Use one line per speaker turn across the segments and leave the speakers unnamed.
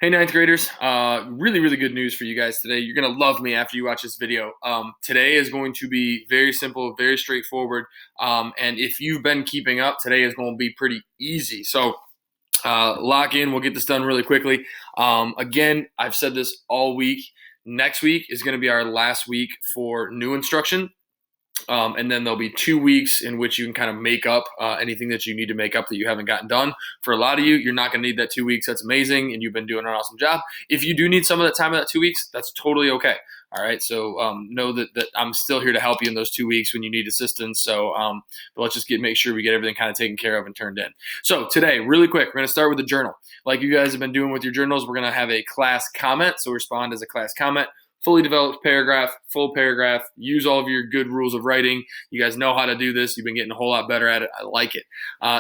Hey, ninth graders. Really, really good news for you guys today. You're going to love me after you watch this video. Today is going to be very simple, very straightforward. And if you've been keeping up, today is going to be pretty easy. So lock in. We'll get this done really quickly. Again, I've said this all week. Next week is going to be our last week for new instruction. And then there'll be 2 weeks in which you can kind of make up anything that you need to make up that you haven't gotten done. For a lot of you, you're not going to need that 2 weeks. That's amazing, and you've been doing an awesome job. If you do need some of that time of that 2 weeks, that's totally okay. All right, so know that I'm still here to help you in those 2 weeks when you need assistance. So but let's just make sure we get everything kind of taken care of and turned in. So today, really quick, we're going to start with the journal. Like you guys have been doing with your journals, we're going to have a class comment. So respond as a class comment. Fully developed paragraph, full paragraph, use all of your good rules of writing. You guys know how to do this. You've been getting a whole lot better at it. I like it.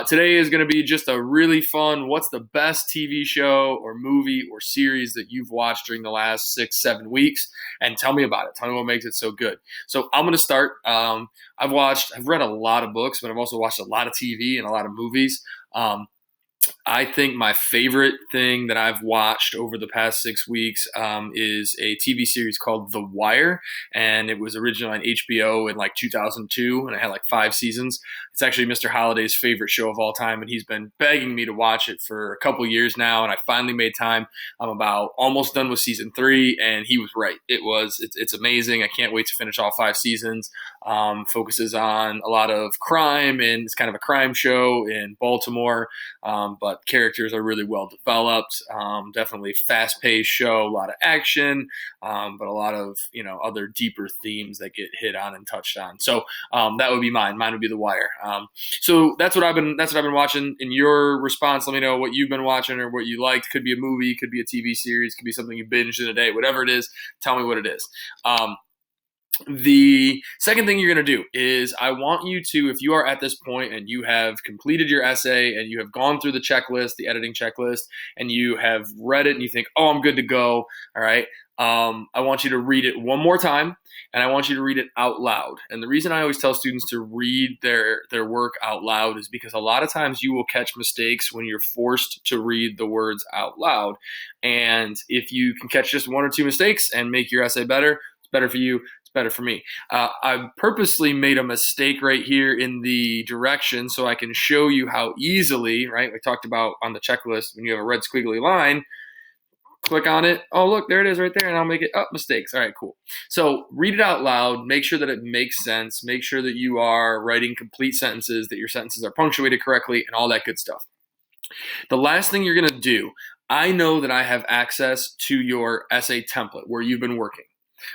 Today is going to be just a really fun, what's the best TV show or movie or series that you've watched during the last 6-7 weeks? And tell me about it. Tell me what makes it so good. So I'm going to start. I've read a lot of books, but I've also watched a lot of TV and a lot of movies. I think my favorite thing that I've watched over the past 6 weeks is a TV series called The Wire, and it was originally on HBO in like 2002, and it had like 5 seasons. It's actually Mr. Holliday's favorite show of all time, and he's been begging me to watch it for a couple years now, and I finally made time. I'm about almost done with season 3, and he was right. It's amazing. I can't wait to finish all 5 seasons. Focuses on a lot of crime, and it's kind of a crime show in Baltimore. But characters are really well developed. Definitely fast-paced show, a lot of action, but a lot of other deeper themes that get hit on and touched on. So that would be mine. Mine would be The Wire. So that's what I've been watching. In your response, let me know what you've been watching or what you liked. Could be a movie, could be a TV series, could be something you binged in a day. Whatever it is, tell me what it is. The second thing you're going to do is I want you to, if you are at this point and you have completed your essay and you have gone through the checklist, the editing checklist, and you have read it and you think, oh, I'm good to go. All right. I want you to read it one more time, and I want you to read it out loud. And the reason I always tell students to read their work out loud is because a lot of times you will catch mistakes when you're forced to read the words out loud. And if you can catch just 1 or 2 mistakes and make your essay better, it's better for you. Better for me. I purposely made a mistake right here in the direction so I can show you how easily, right? We talked about on the checklist, when you have a red squiggly line, click on it. Oh, look, there it is right there. And I'll make it up mistakes. All right, cool. So read it out loud. Make sure that it makes sense. Make sure that you are writing complete sentences, that your sentences are punctuated correctly, and all that good stuff. The last thing you're going to do, I know that I have access to your essay template where you've been working.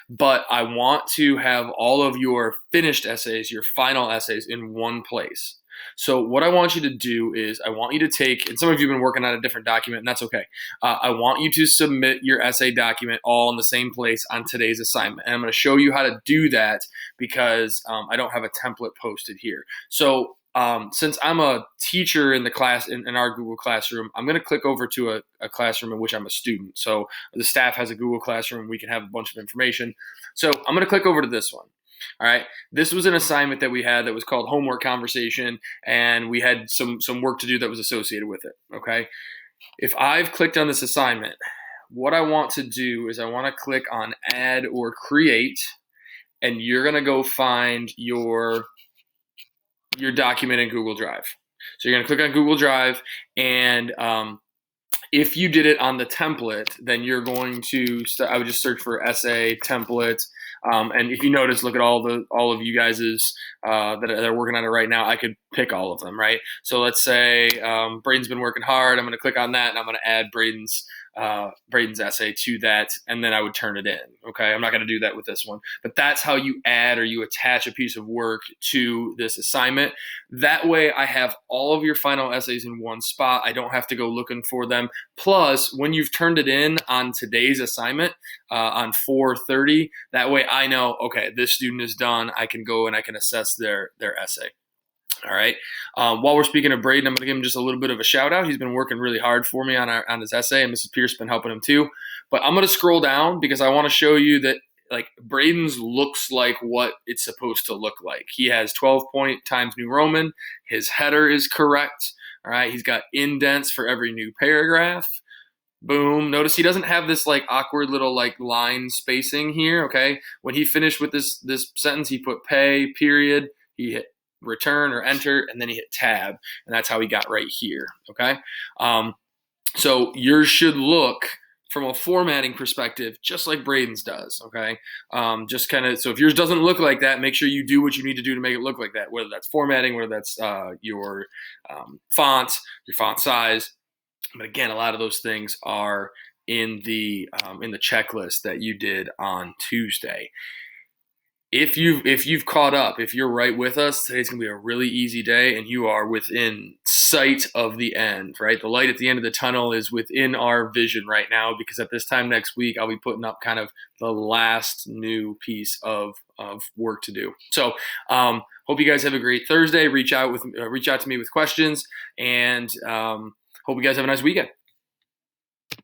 But I want to have all of your finished essays, your final essays, in one place. So what I want you to do is I want you to take, and some of you have been working on a different document, and that's okay. I want you to submit your essay document all in the same place on today's assignment. And I'm going to show you how to do that because I don't have a template posted here. So since I'm a teacher in the class in our Google Classroom, I'm going to click over to a classroom in which I'm a student. So the staff has a Google Classroom. We can have a bunch of information. So I'm going to click over to this one. All right. This was an assignment that we had that was called Homework Conversation, and we had some work to do that was associated with it. Okay. If I've clicked on this assignment, what I want to do is I want to click on Add or Create, and you're going to go find your document in Google Drive. So you're going to click on Google Drive, and if you did it on the template, then you're going to I would just search for essay template. And if you notice, look at all of you guys's that are working on it right now. I could pick all of them, right? So let's say Braden's been working hard. I'm going to click on that, and I'm going to add Braden's essay to that, and then I would turn it in. Okay, I'm not going to do that with this one, but that's how you add or you attach a piece of work to this assignment. That way I have all of your final essays in one spot. I don't have to go looking for them. Plus, when you've turned it in on today's assignment on 4:30, that way I know, okay, this student is done. I can go and I can assess their essay. All right. While we're speaking of Braden, I'm going to give him just a little bit of a shout out. He's been working really hard for me on his essay, and Mrs. Pierce has been helping him too. But I'm going to scroll down because I want to show you that like Braden's looks like what it's supposed to look like. He has 12-point Times New Roman. His header is correct. All right. He's got indents for every new paragraph. Boom. Notice he doesn't have this like awkward little like line spacing here. Okay. When he finished with this sentence, he put pay, period. He hit return or enter, and then he hit tab. And that's how he got right here. Okay. So yours should look from a formatting perspective just like Braden's does. Okay. Just kind of, so if yours doesn't look like that, make sure you do what you need to do to make it look like that, whether that's formatting, whether that's your font, your font size. But again, a lot of those things are in the checklist that you did on Tuesday. If you've caught up, if you're right with us, today's gonna be a really easy day, and you are within sight of the end. Right, the light at the end of the tunnel is within our vision right now. Because at this time next week, I'll be putting up kind of the last new piece of work to do. So, hope you guys have a great Thursday. Reach out to me with questions, and hope you guys have a nice weekend.